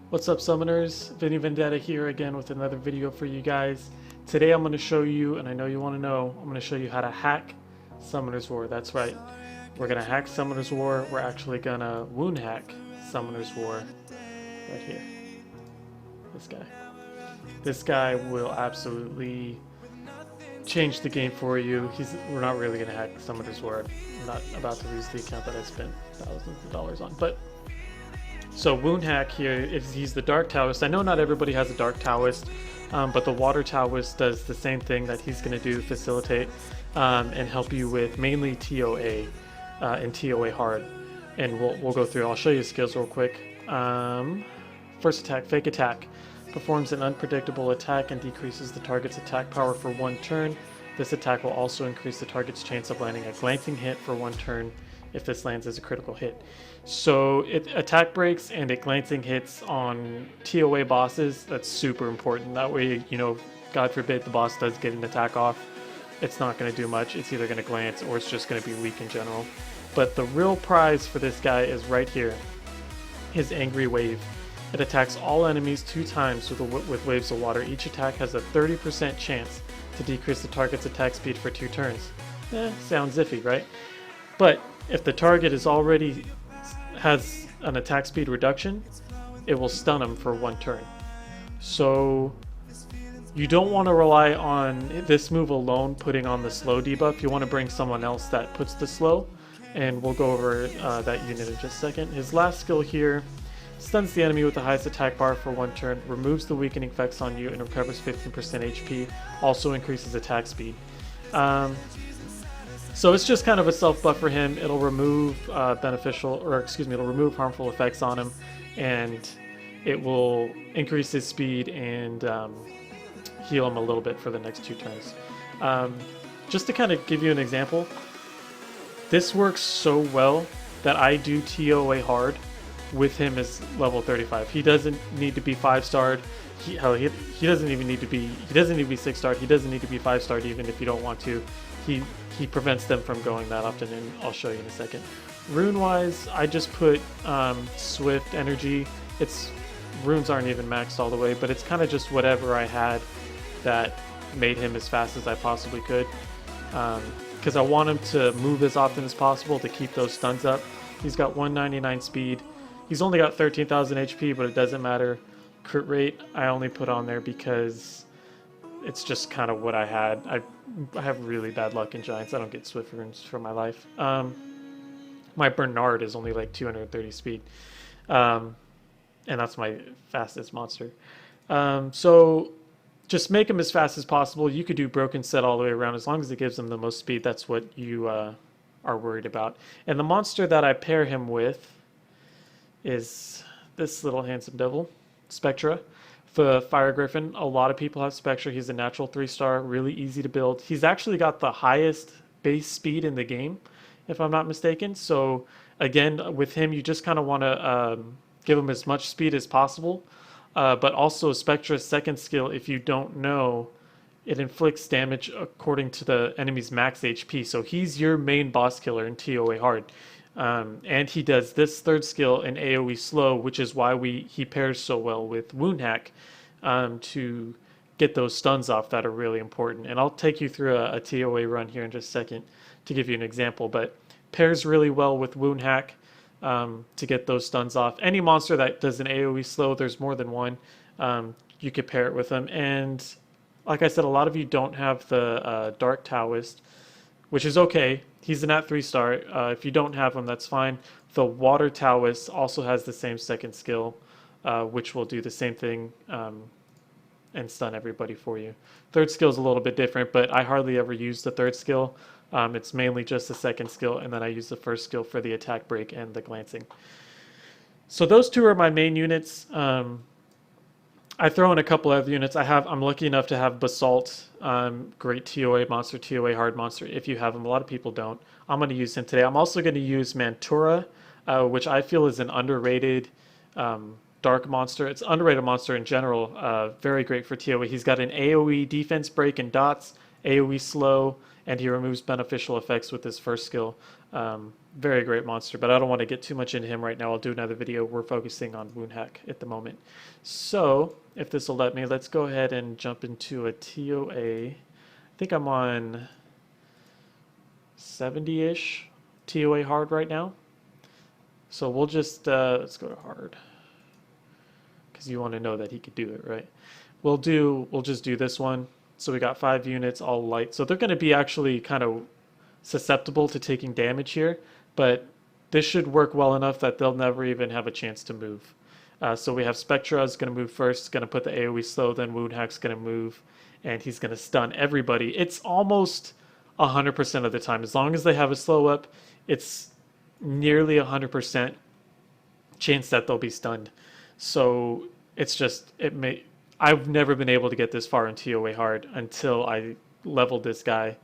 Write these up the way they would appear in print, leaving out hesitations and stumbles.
What's up, summoners? Vinny Vendetta here again with another video for you guys. Today I'm going to show you, and I know you want to know, I'm going to show you how to hack Summoners War. That's right. We're going to hack Summoners War. We're actually going to Woonhak Summoners War right here. This guy. This guy will absolutely change the game for you. We're not really going to hack Summoners War. I'm not about to lose the account that I spent thousands of dollars on, but so Woonhak here, he's the Dark Taoist. I know not everybody has a Dark Taoist, but the Water Taoist does the same thing that he's going to do, facilitate and help you with mainly TOA and TOA Hard. And we'll go through. I'll show you his skills real quick. First attack, Fake Attack. Performs an unpredictable attack and decreases the target's attack power for 1 turn. This attack will also increase the target's chance of landing a glancing hit for 1 turn if this lands as a critical hit. So it attack breaks and it glancing hits on TOA bosses. That's super important. That way, you know, God forbid the boss does get an attack off, it's not going to do much. It's either going to glance or it's just going to be weak in general. But the real prize for this guy is right here, his Angry Wave. It attacks all enemies 2 times with waves of water. Each attack has a 30% chance to decrease the target's attack speed for 2 turns. Sounds iffy, right? But if the target has an attack speed reduction, it will stun him for 1 turn. So you don't want to rely on this move alone putting on the slow debuff. You want to bring someone else that puts the slow, and we'll go over that unit in just a second. His last skill here: stuns the enemy with the highest attack bar for 1 turn, removes the weakening effects on you, and recovers 15% HP. Also increases attack speed. So it's just kind of a self buff for him. It'll remove it'll remove harmful effects on him, and it will increase his speed and heal him a little bit for the next 2 turns. Just to kind of give you an example, this works so well that I do TOA Hard with him as level 35. He doesn't need to be 5-starred. He doesn't even need to be. He doesn't need to be 6-starred. He doesn't need to be 5-starred even if you don't want to. He prevents them from going that often, and I'll show you in a second. Rune-wise, I just put Swift Energy. Runes aren't even maxed all the way, but it's kind of just whatever I had that made him as fast as I possibly could. Because I want him to move as often as possible to keep those stuns up. He's got 199 speed. He's only got 13,000 HP, but it doesn't matter. Crit rate, I only put on there because it's just kind of what I had. I have really bad luck in Giants. I don't get Swift runes for my life. My Bernard is only like 230 speed. And that's my fastest monster. So just make him as fast as possible. You could do Broken Set all the way around. As long as it gives him the most speed, that's what you are worried about. And the monster that I pair him with is this little handsome devil, Spectra. The Fire Griffin. A lot of people have Spectra. He's a natural 3-star, really easy to build. He's actually got the highest base speed in the game, if I'm not mistaken. So again, with him, you just kind of want to give him as much speed as possible. But also Spectra's second skill, if you don't know, it inflicts damage according to the enemy's max HP. So he's your main boss killer in TOA Hard. And he does this 3rd skill in AoE slow, which is why he pairs so well with Woonhak to get those stuns off that are really important. And I'll take you through a TOA run here in just a second to give you an example, but pairs really well with Woonhak to get those stuns off. Any monster that does an AoE slow, there's more than one, you could pair it with them. And like I said, a lot of you don't have the Dark Taoist, which is okay. He's an at 3-star. If you don't have him, that's fine. The Water Taoist also has the same 2nd skill, which will do the same thing and stun everybody for you. 3rd skill is a little bit different, but I hardly ever use the 3rd skill. It's mainly just the 2nd skill, and then I use the 1st skill for the attack break and the glancing. So those 2 are my main units. I throw in a couple other units. I'm lucky enough to have Basalt, great TOA monster, TOA hard monster. If you have him, a lot of people don't. I'm going to use him today. I'm also going to use Mantura, which I feel is an underrated dark monster. It's an underrated monster in general. Very great for TOA. He's got an AoE defense break and dots, AoE slow, and he removes beneficial effects with his 1st skill. Very great monster, but I don't want to get too much into him right now. I'll do another video. We're focusing on Woonhak at the moment. So, if this will let me, let's go ahead and jump into a TOA. I think I'm on 70-ish TOA hard right now. So we'll just, let's go to hard. Because you want to know that he could do it, right? We'll just do this one. So we got 5 units, all light. So they're going to be actually kind of susceptible to taking damage here, but this should work well enough that they'll never even have a chance to move. So we have Spectra is going to move first, going to put the AoE slow, then Woonhak's going to move, and he's going to stun everybody. It's almost 100% of the time. As long as they have a slow up, it's nearly 100% chance that they'll be stunned. So it's just, I've never been able to get this far in TOA hard until I leveled this guy.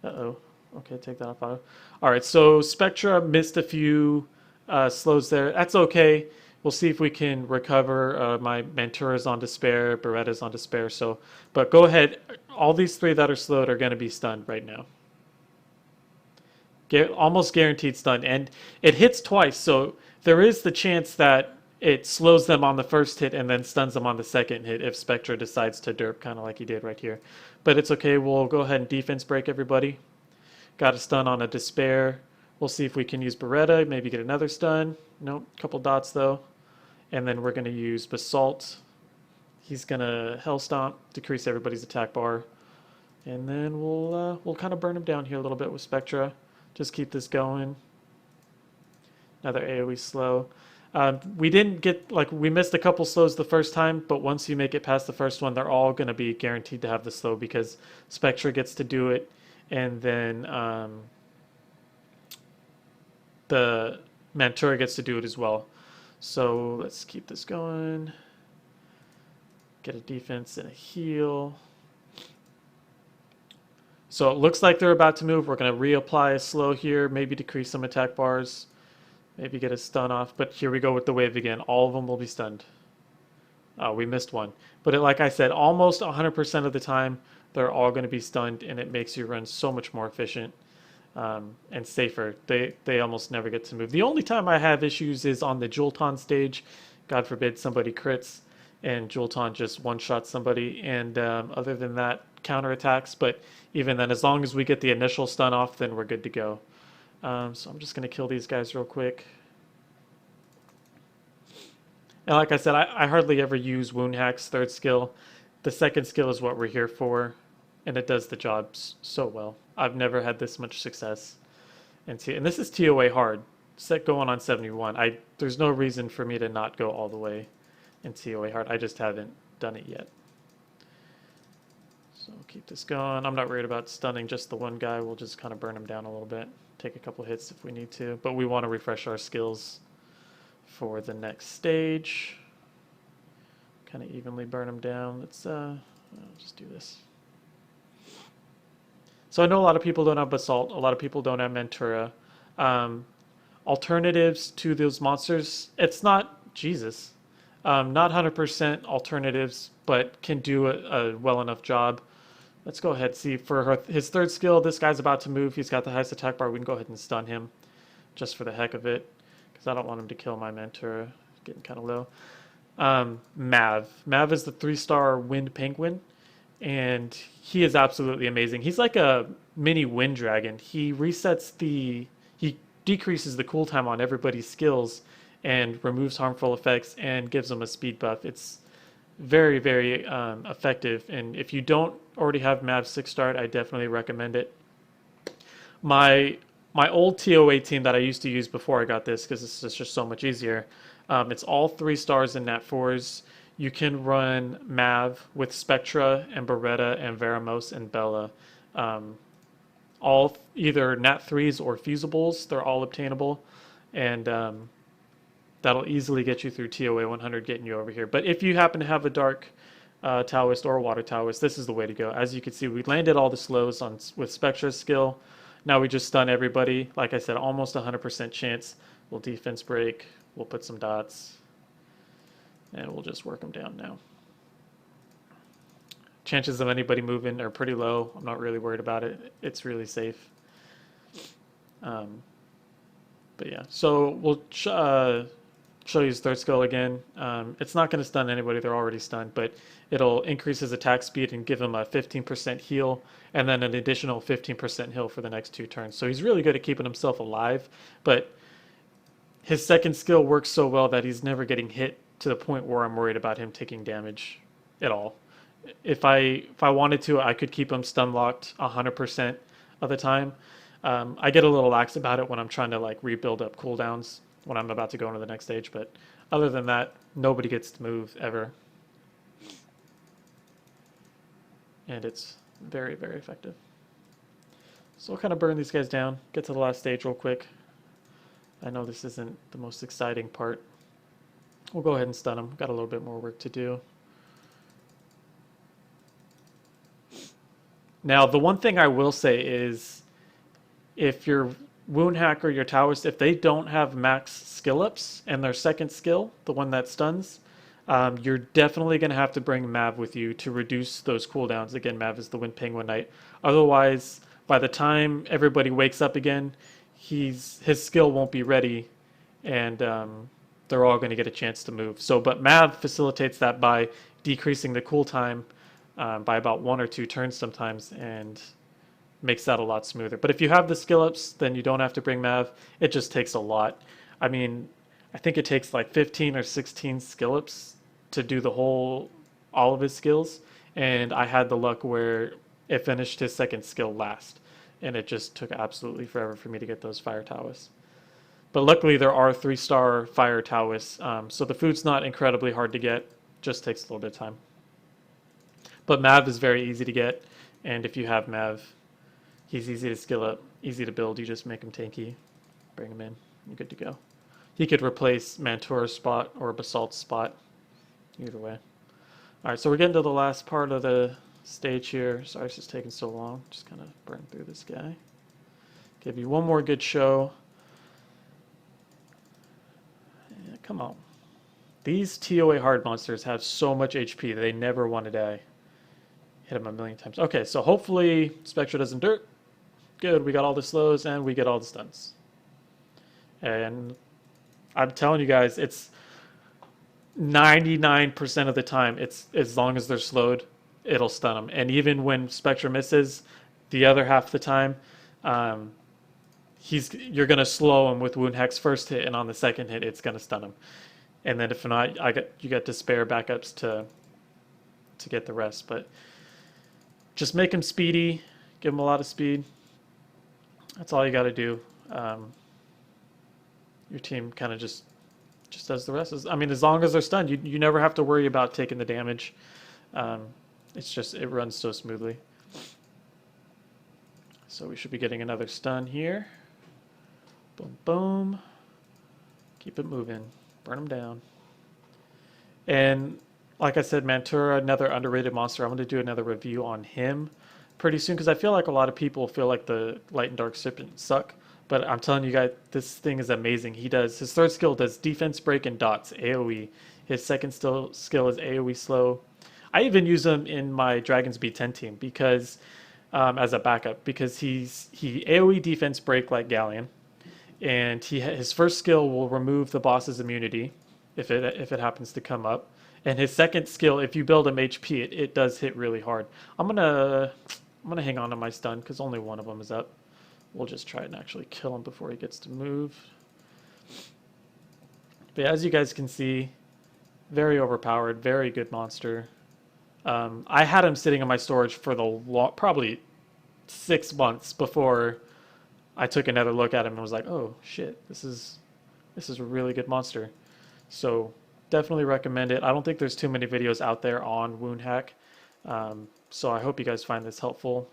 Uh-oh. Okay, take that off auto. All right, so Spectra missed a few slows there. That's okay. We'll see if we can recover. My Mentura's on Despair, Beretta's on Despair. So, but go ahead. All these 3 that are slowed are going to be stunned right now. Almost guaranteed stun, and it hits twice. So there is the chance that it slows them on the first hit and then stuns them on the second hit if Spectra decides to derp, kind of like he did right here. But it's okay. We'll go ahead and defense break everybody. Got a stun on a Despair. We'll see if we can use Beretta, maybe get another stun. Nope, couple dots though. And then we're going to use Basalt. He's going to Hell Stomp, decrease everybody's attack bar. And then we'll kind of burn him down here a little bit with Spectra. Just keep this going. Another AoE slow. We didn't get, we missed a couple slows the first time, but once you make it past the first one, they're all going to be guaranteed to have the slow because Spectra gets to do it. And then the Mentora gets to do it as well. So let's keep this going. Get a defense and a heal. So it looks like they're about to move. We're going to reapply a slow here, maybe decrease some attack bars, maybe get a stun off. But here we go with the wave again. All of them will be stunned. Oh, we missed one. But like I said, almost 100% of the time, they're all going to be stunned, and it makes you run so much more efficient and safer. They almost never get to move. The only time I have issues is on the Julton stage. God forbid somebody crits, and Julton just one-shots somebody. And other than that, counterattacks. But even then, as long as we get the initial stun off, then we're good to go. So I'm just going to kill these guys real quick. And like I said, I hardly ever use Woonhak's 3rd skill. The 2nd skill is what we're here for, and it does the job so well. I've never had this much success. And this is TOA hard. Set going on 71. There's no reason for me to not go all the way in TOA hard. I just haven't done it yet. So we'll keep this going. I'm not worried about stunning just the one guy. We'll just kind of burn him down a little bit. Take a couple hits if we need to. But we want to refresh our skills for the next stage. Kind of evenly burn them down. Let's I'll just do this. So I know a lot of people don't have Basalt. A lot of people don't have Mentura. Alternatives to those monsters, it's not Jesus. Not 100% alternatives, but can do a well enough job. Let's go ahead and see. For his 3rd skill, this guy's about to move. He's got the highest attack bar. We can go ahead and stun him just for the heck of it because I don't want him to kill my Mentora. Getting kind of low. Mav. Mav is the 3-star Wind Penguin, and he is absolutely amazing. He's like a mini Wind Dragon. He decreases the cooldown on everybody's skills and removes harmful effects and gives them a speed buff. It's very, very effective, and if you don't already have Mav 6-star, I definitely recommend it. My old TOA team that I used to use before I got this, because this is just so much easier, it's all 3 stars and Nat 4s. You can run Mav with Spectra and Beretta and Veramos and Bella. All either Nat 3s or fusibles. They're all obtainable. And that'll easily get you through TOA 100, getting you over here. But if you happen to have a Dark Taoist or a Water Taoist, this is the way to go. As you can see, we landed all the slows with Spectra's skill. Now we just stun everybody. Like I said, almost 100% chance. We'll defense break. We'll put some dots. And we'll just work them down now. Chances of anybody moving are pretty low. I'm not really worried about it. It's really safe. But yeah, so we'll show you his third skill again. It's not going to stun anybody, they're already stunned, but it'll increase his attack speed and give him a 15% heal, and then an additional 15% heal for the next 2 turns. So he's really good at keeping himself alive, but his second skill works so well that he's never getting hit to the point where I'm worried about him taking damage at all. If I wanted to, I could keep him stun locked 100% of the time. I get a little lax about it when I'm trying to like rebuild up cooldowns when I'm about to go into the next stage, but other than that, nobody gets to move ever. And it's very, very effective. So we'll kind of burn these guys down, get to the last stage real quick. I know this isn't the most exciting part. We'll go ahead and stun them. Got a little bit more work to do. Now, the one thing I will say is if your Woonhak or your Taoist, if they don't have max skill ups and their second skill, the one that stuns, you're definitely going to have to bring Mav with you to reduce those cooldowns. Again, Mav is the Wind Penguin Knight. Otherwise, by the time everybody wakes up again, his skill won't be ready, and they're all going to get a chance to move. So, but Mav facilitates that by decreasing the cool time by about 1 or 2 turns sometimes, and makes that a lot smoother. But if you have the skill ups, then you don't have to bring Mav. It just takes a lot. I mean, I think it takes like 15 or 16 skill ups to do all of his skills, and I had the luck where it finished his second skill last, and it just took absolutely forever for me to get those fire Taoists. But luckily there are 3-star fire Taoists, so the food's not incredibly hard to get, just takes a little bit of time. But Mav is very easy to get, and if you have Mav, he's easy to skill up, easy to build. You just make him tanky, bring him in, you're good to go. He could replace Mantura's spot or Basalt's spot, either way. Alright, so we're getting to the last part of the stage here. Sorry it's just taking so long. Just kind of burn through this guy. Give you one more good show. Yeah, come on. These TOA hard monsters have so much HP, they never want to die. Hit him a million times. Okay, so hopefully Spectra doesn't dirt. Good, we got all the slows and we get all the stuns. And I'm telling you guys, it's 99% of the time, it's as long as they're slowed, it'll stun them. And even when Spectra misses, the other half of the time, you're going to slow him with Woonhak's first hit, and on the second hit, it's going to stun him. And then if not, you get to spare backups to get the rest. But just make him speedy, give him a lot of speed. That's all you got to do. Your team kind of just does the rest. I mean, as long as they're stunned, you never have to worry about taking the damage. It's just, it runs so smoothly. So we should be getting another stun here. Boom, boom. Keep it moving. Burn them down. And like I said, Mantura, another underrated monster. I'm going to do another review on him pretty soon, because I feel like a lot of people feel like the Light and Dark Serpents suck. But I'm telling you guys, this thing is amazing. His third skill does defense break and dots, AoE. His second skill is AoE slow. I even use him in my Dragon's B10 team because as a backup, because he AoE defense break like Galleon, and his first skill will remove the boss's immunity if it happens to come up, and his second skill, if you build him HP, it does hit really hard. I'm gonna hang on to my stun because only one of them is up. We'll just try and actually kill him before he gets to move. But as you guys can see, very overpowered, very good monster. I had him sitting in my storage for probably 6 months before I took another look at him and was like, oh shit, this is a really good monster. So definitely recommend it. I don't think there's too many videos out there on Woonhak. So I hope you guys find this helpful.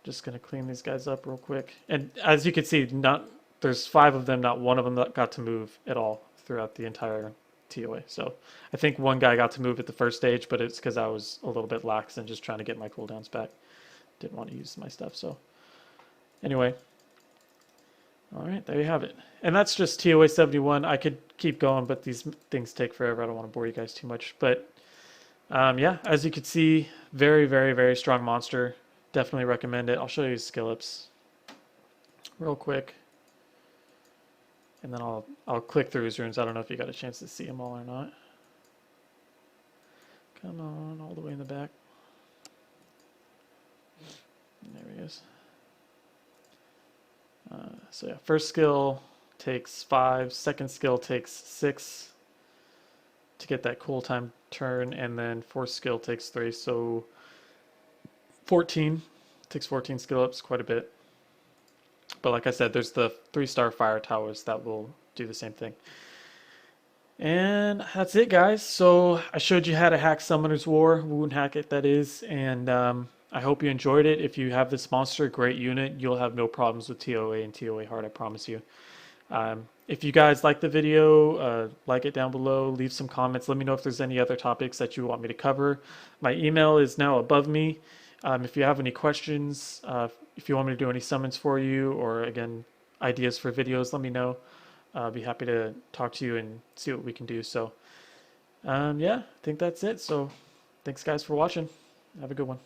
Just gonna clean these guys up real quick. And as you can see, there's 5 of them, not one of them that got to move at all throughout the entire TOA. So I think one guy got to move at the first stage, but it's because I was a little bit lax and just trying to get my cooldowns back. Didn't want to use my stuff. So anyway, all right, there you have it. And that's just TOA 71. I could keep going, but these things take forever. I don't want to bore you guys too much. But yeah, as you can see, very, very, very strong monster. Definitely recommend it. I'll show you his skill ups real quick. And then I'll click through his runes. I don't know if you got a chance to see them all or not. Come on, all the way in the back. There he is. So yeah, first skill takes 5, second skill takes 6 to get that cool time turn, and then fourth skill takes 3, so 14. Takes 14 skill ups, quite a bit. But like I said, there's the 3-star fire towers that will do the same thing. And that's it, guys. So I showed you how to hack Summoners War, Woonhak it that is, and I hope you enjoyed it. If you have this monster, great unit, you'll have no problems with TOA and TOA Hard, I promise you. If you guys like the video, like it down below, leave some comments. Let me know if there's any other topics that you want me to cover. My email is now above me. If you have any questions, if you want me to do any summons for you, or again, ideas for videos, let me know. I'll be happy to talk to you and see what we can do. So, yeah, I think that's it. So, thanks guys for watching. Have a good one.